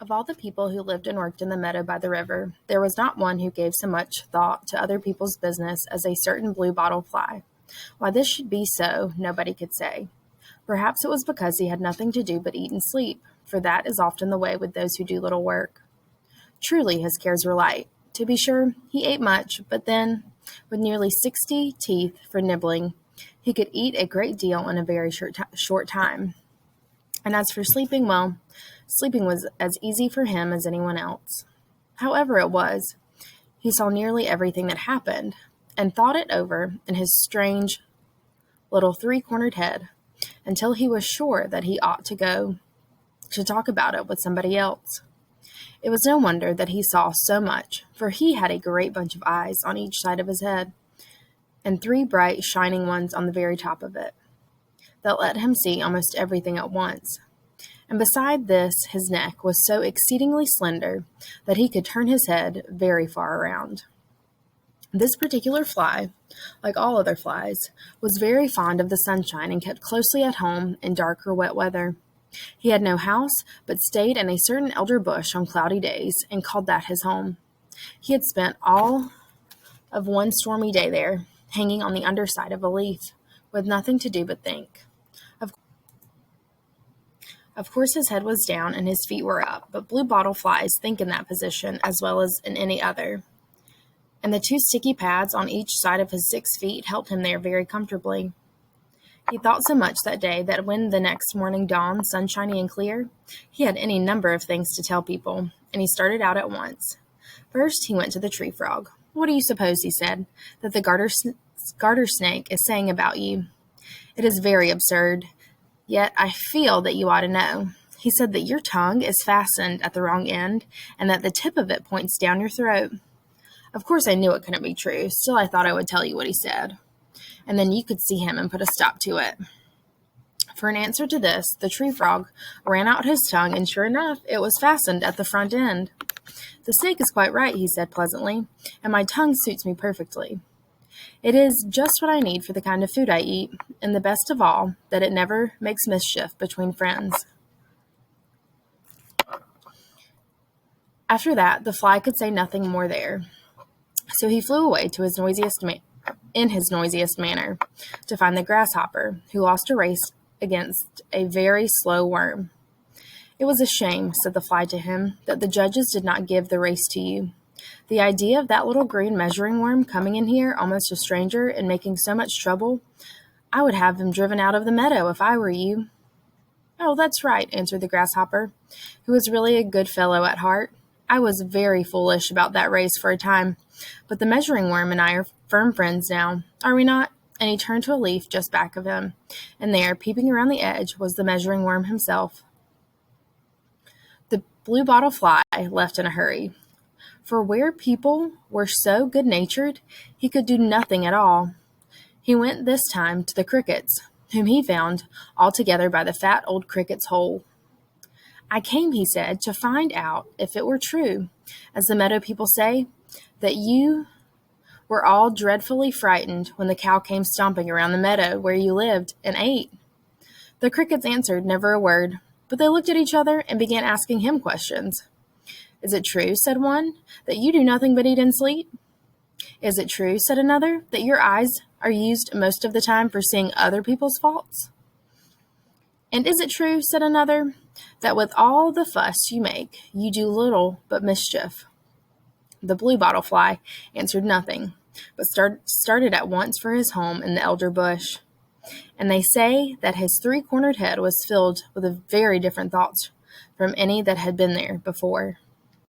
Of all the people who lived and worked in the meadow by the river, there was not one who gave so much thought to other people's business as a certain bluebottle fly. Why this should be so, nobody could say. Perhaps it was because he had nothing to do but eat and sleep, for that is often the way with those who do little work. Truly, his cares were light. To be sure, he ate much, but then, with nearly 60 teeth for nibbling, he could eat a great deal in a very short time. And as for sleeping, well, sleeping was as easy for him as anyone else. However it was, he saw nearly everything that happened, and thought it over in his strange little three-cornered head, until he was sure that he ought to go to talk about it with somebody else. It was no wonder that he saw so much, for he had a great bunch of eyes on each side of his head, and three bright, shining ones on the very top of it, that let him see almost everything at once. And beside this, his neck was so exceedingly slender that he could turn his head very far around. This particular fly, like all other flies, was very fond of the sunshine and kept closely at home in dark or wet weather. He had no house, but stayed in a certain elder bush on cloudy days and called that his home. He had spent all of one stormy day there, hanging on the underside of a leaf, with nothing to do but think. Of course, his head was down and his feet were up, but bluebottle flies think in that position as well as in any other. And the two sticky pads on each side of his 6 feet helped him there very comfortably. He thought so much that day that when the next morning dawned, sunshiny and clear, he had any number of things to tell people, and he started out at once. First, he went to the tree frog. "What do you suppose," he said, "that the garter snake is saying about you? It is very absurd. Yet I feel that you ought to know. He said that your tongue is fastened at the wrong end, and that the tip of it points down your throat. Of course I knew it couldn't be true, still I thought I would tell you what he said, and then you could see him and put a stop to it." For an answer to this, the tree frog ran out his tongue, and sure enough, it was fastened at the front end. "The snake is quite right," he said pleasantly, "and my tongue suits me perfectly. It is just what I need for the kind of food I eat, and the best of all, that it never makes mischief between friends." After that, the fly could say nothing more there. So he flew away to his in his noisiest manner, to find the grasshopper, who lost a race against a very slow worm. "It was a shame," said the fly to him, "that the judges did not give the race to you. The idea of that little green measuring worm coming in here, almost a stranger, and making so much trouble. I would have him driven out of the meadow if I were you." "Oh, that's right," answered the grasshopper, who was really a good fellow at heart. "I was very foolish about that race for a time, but the measuring worm and I are firm friends now, are we not?" And he turned to a leaf just back of him, and there, peeping around the edge, was the measuring worm himself. The bluebottle fly left in a hurry, for where people were so good-natured, he could do nothing at all. He went this time to the crickets, whom he found all together by the fat old cricket's hole. "I came," he said, "to find out if it were true, as the meadow people say, that you were all dreadfully frightened when the cow came stomping around the meadow where you lived and ate." The crickets answered never a word, but they looked at each other and began asking him questions. "Is it true," said one, "that you do nothing but eat and sleep?" "Is it true," said another, "that your eyes are used most of the time for seeing other people's faults?" "And is it true," said another, "that with all the fuss you make, you do little but mischief?" The bluebottle fly answered nothing, but started at once for his home in the elder bush. And they say that his three-cornered head was filled with very different thoughts from any that had been there before.